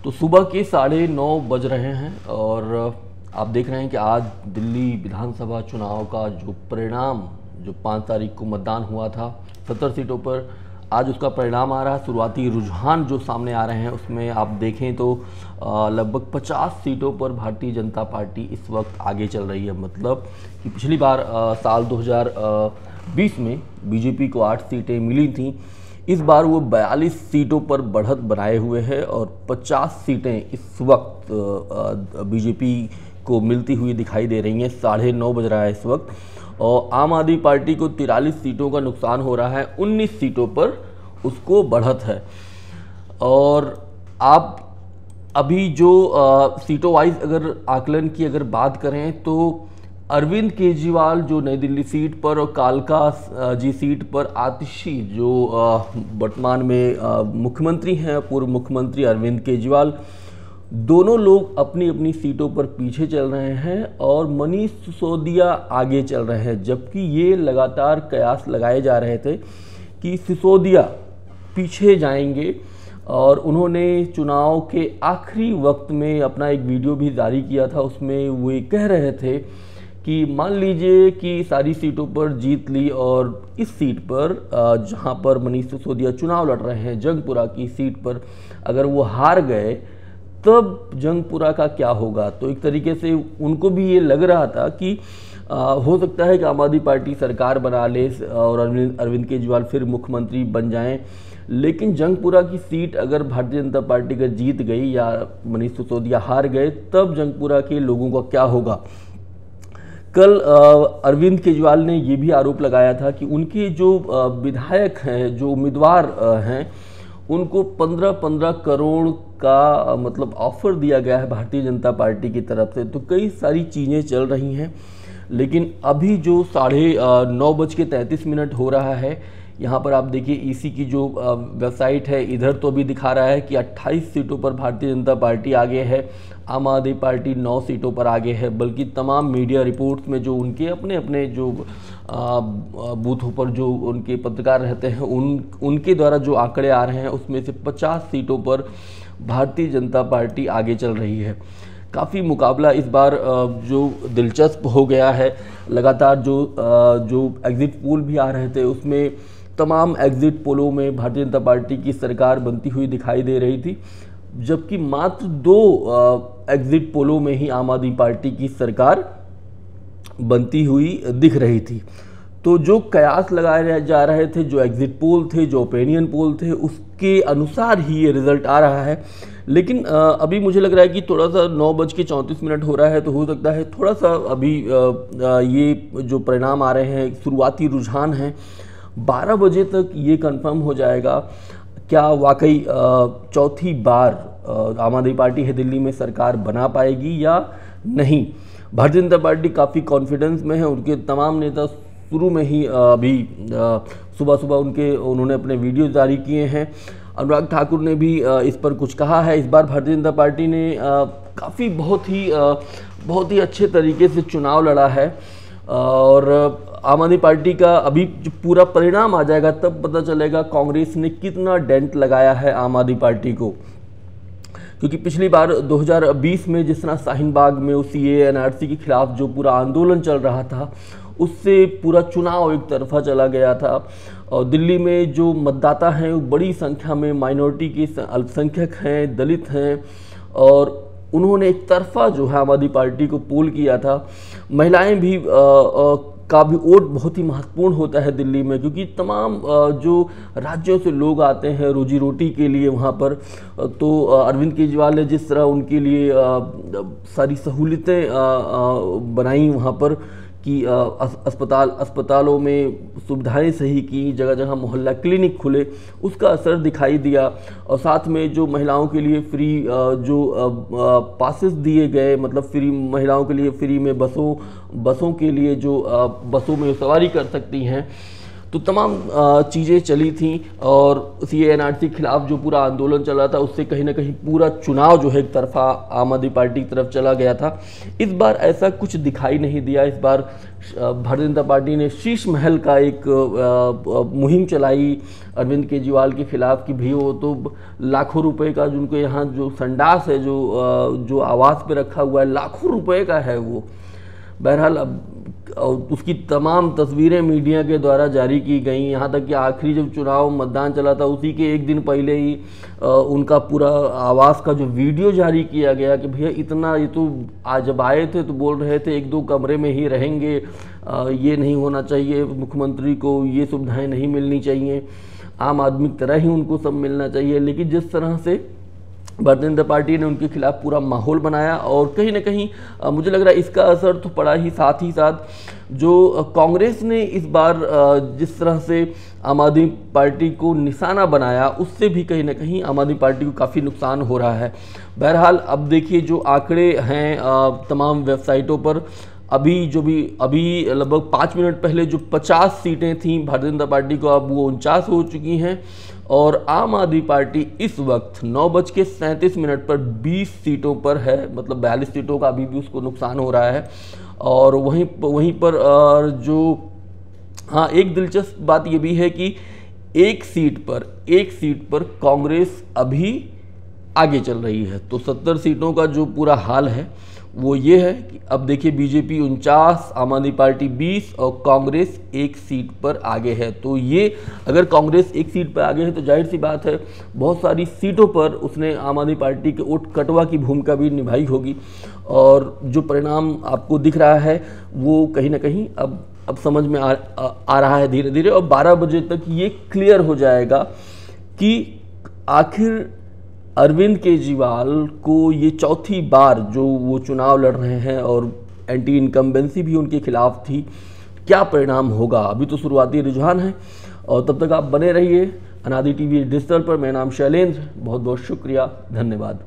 तो सुबह के 9:30 बज रहे हैं और आप देख रहे हैं कि आज दिल्ली विधानसभा चुनाव का जो परिणाम, जो 5 तारीख को मतदान हुआ था 70 सीटों पर, आज उसका परिणाम आ रहा है। शुरुआती रुझान जो सामने आ रहे हैं उसमें आप देखें तो लगभग 50 सीटों पर भारतीय जनता पार्टी इस वक्त आगे चल रही है। मतलब कि पिछली बार साल 2020 में बीजेपी को 8 सीटें मिली थीं, इस बार वो 42 सीटों पर बढ़त बनाए हुए है और 50 सीटें इस वक्त बीजेपी को मिलती हुई दिखाई दे रही हैं। 9:30 बज रहा है इस वक्त और आम आदमी पार्टी को 43 सीटों का नुकसान हो रहा है, 19 सीटों पर उसको बढ़त है। और आप अभी जो सीटों वाइज अगर आकलन की अगर बात करें तो अरविंद केजरीवाल जो नई दिल्ली सीट पर और कालका जी सीट पर आतिशी जो वर्तमान में मुख्यमंत्री हैं, पूर्व मुख्यमंत्री अरविंद केजरीवाल, दोनों लोग अपनी अपनी सीटों पर पीछे चल रहे हैं और मनीष सिसोदिया आगे चल रहे हैं। जबकि ये लगातार कयास लगाए जा रहे थे कि सिसोदिया पीछे जाएंगे और उन्होंने चुनाव के आखिरी वक्त में अपना एक वीडियो भी जारी किया था। उसमें वो कह रहे थे कि मान लीजिए कि सारी सीटों पर जीत ली और इस सीट पर जहां पर मनीष सिसोदिया चुनाव लड़ रहे हैं, जंगपुरा की सीट पर, अगर वो हार गए तब जंगपुरा का क्या होगा। तो एक तरीके से उनको भी ये लग रहा था कि हो सकता है कि आम आदमी पार्टी सरकार बना ले और अरविंद केजरीवाल फिर मुख्यमंत्री बन जाएं, लेकिन जंगपुरा की सीट अगर भारतीय जनता पार्टी का जीत गई या मनीष सिसोदिया हार गए तब जंगपुरा के लोगों का क्या होगा। कल अरविंद केजरीवाल ने ये भी आरोप लगाया था कि उनके जो विधायक हैं, जो उम्मीदवार हैं, उनको 15-15 करोड़ का मतलब ऑफर दिया गया है भारतीय जनता पार्टी की तरफ से। तो कई सारी चीज़ें चल रही हैं, लेकिन अभी जो 9:33 हो रहा है, यहाँ पर आप देखिए ईसी की जो वेबसाइट है, इधर तो अभी दिखा रहा है कि 28 सीटों पर भारतीय जनता पार्टी आगे है, आम आदमी पार्टी 9 सीटों पर आगे है। बल्कि तमाम मीडिया रिपोर्ट्स में जो उनके अपने अपने जो बूथों पर जो उनके पत्रकार रहते हैं उनके द्वारा जो आंकड़े आ रहे हैं उसमें से 50 सीटों पर भारतीय जनता पार्टी आगे चल रही है। काफ़ी मुकाबला इस बार जो दिलचस्प हो गया है। लगातार जो एग्ज़िट पोल भी आ रहे थे उसमें तमाम एग्ज़िट पोलों में भारतीय जनता पार्टी की सरकार बनती हुई दिखाई दे रही थी, जबकि मात्र 2 एग्ज़िट पोलों में ही आम आदमी पार्टी की सरकार बनती हुई दिख रही थी। तो जो कयास लगाए जा रहे थे, जो एग्ज़िट पोल थे, जो ओपिनियन पोल थे, उसके अनुसार ही ये रिज़ल्ट आ रहा है। लेकिन अभी मुझे लग रहा है कि थोड़ा सा 9:34 हो रहा है, तो हो सकता है थोड़ा सा अभी ये जो परिणाम आ रहे हैं, शुरुआती रुझान हैं, 12 बजे तक ये कंफर्म हो जाएगा क्या वाकई चौथी बार आम आदमी पार्टी है दिल्ली में सरकार बना पाएगी या नहीं। भारतीय जनता पार्टी काफ़ी कॉन्फिडेंस में है। उनके तमाम नेता शुरू में ही अभी सुबह सुबह उन्होंने अपने वीडियो जारी किए हैं। अनुराग ठाकुर ने भी इस पर कुछ कहा है। इस बार भारतीय जनता पार्टी ने काफ़ी बहुत ही अच्छे तरीके से चुनाव लड़ा है और आम आदमी पार्टी का अभी जो पूरा परिणाम आ जाएगा तब पता चलेगा कांग्रेस ने कितना डेंट लगाया है आम आदमी पार्टी को। क्योंकि पिछली बार 2020 में जिस तरह शाहीन बाग में उस सीएए एनआरसी के खिलाफ जो पूरा आंदोलन चल रहा था, उससे पूरा चुनाव एक तरफा चला गया था और दिल्ली में जो मतदाता हैं वो बड़ी संख्या में माइनॉरिटी के अल्पसंख्यक हैं, दलित हैं और उन्होंने एक तरफा जो है आम आदमी पार्टी को पोल किया था। महिलाएं भी का भी वोट बहुत ही महत्वपूर्ण होता है दिल्ली में, क्योंकि तमाम जो राज्यों से लोग आते हैं रोजी रोटी के लिए वहाँ पर। तो अरविंद केजरीवाल ने जिस तरह उनके लिए सारी सहूलतें बनाई वहाँ पर कि अस्पतालों में सुविधाएं सही की, जगह जगह मोहल्ला क्लिनिक खुले, उसका असर दिखाई दिया। और साथ में जो महिलाओं के लिए फ्री जो पासेस दिए गए, मतलब फ्री महिलाओं के लिए फ्री में बसों के लिए जो बसों में सवारी कर सकती हैं, तो तो तमाम चीज़ें चली थी और CA/NRC के खिलाफ जो पूरा आंदोलन चला था उससे कहीं ना कहीं पूरा चुनाव जो है एक तरफा आम आदमी पार्टी की तरफ चला गया था। इस बार ऐसा कुछ दिखाई नहीं दिया। इस बार भारतीय जनता पार्टी ने शीश महल का एक मुहिम चलाई अरविंद केजरीवाल के खिलाफ कि भाई वो तो लाखों रुपए का जिनको यहाँ जो संडास है जो आवास पे रखा हुआ है लाखों रुपए का है वो। बहरहाल अब उसकी तमाम तस्वीरें मीडिया के द्वारा जारी की गई, यहाँ तक कि आखिरी जब चुनाव मतदान चला था उसी के एक दिन पहले ही उनका पूरा आवास का जो वीडियो जारी किया गया कि भैया इतना, ये तो आज जब आए थे तो बोल रहे थे 1-2 कमरे में ही रहेंगे, ये नहीं होना चाहिए, मुख्यमंत्री को ये सुविधाएं नहीं मिलनी चाहिए, आम आदमी की तरह ही उनको सब मिलना चाहिए। लेकिन जिस तरह से भारतीय जनता पार्टी ने उनके खिलाफ पूरा माहौल बनाया और कहीं ना कहीं मुझे लग रहा है इसका असर तो पड़ा ही। साथ ही साथ जो कांग्रेस ने इस बार जिस तरह से आम आदमी पार्टी को निशाना बनाया उससे भी कहीं ना कहीं आम आदमी पार्टी को काफ़ी नुकसान हो रहा है। बहरहाल अब देखिए जो आंकड़े हैं तमाम वेबसाइटों पर अभी लगभग 5 मिनट पहले जो 50 सीटें थीं भारतीय जनता पार्टी को अब वो 49 हो चुकी हैं और आम आदमी पार्टी इस वक्त 9:37 पर 20 सीटों पर है, मतलब 42 सीटों का अभी भी उसको नुकसान हो रहा है। और वहीं पर जो हाँ एक दिलचस्प बात ये भी है कि एक सीट पर कांग्रेस अभी आगे चल रही है। तो 70 सीटों का जो पूरा हाल है वो ये है कि अब देखिए बीजेपी 49, आम आदमी पार्टी 20 और कांग्रेस 1 सीट पर आगे है। तो ये अगर कांग्रेस 1 सीट पर आगे है तो जाहिर सी बात है बहुत सारी सीटों पर उसने आम आदमी पार्टी के वोट कटवा की भूमिका भी निभाई होगी और जो परिणाम आपको दिख रहा है वो कहीं ना कहीं अब समझ में आ रहा है धीरे धीरे। और 12 बजे तक ये क्लियर हो जाएगा कि आखिर अरविंद केजरीवाल को ये चौथी बार जो वो चुनाव लड़ रहे हैं और एंटी इनकम्बेंसी भी उनके खिलाफ थी, क्या परिणाम होगा। अभी तो शुरुआती रुझान है और तब तक आप बने रहिए अनादि टीवी डिजिटल पर। मेरा नाम शैलेंद्र, बहुत बहुत शुक्रिया, धन्यवाद।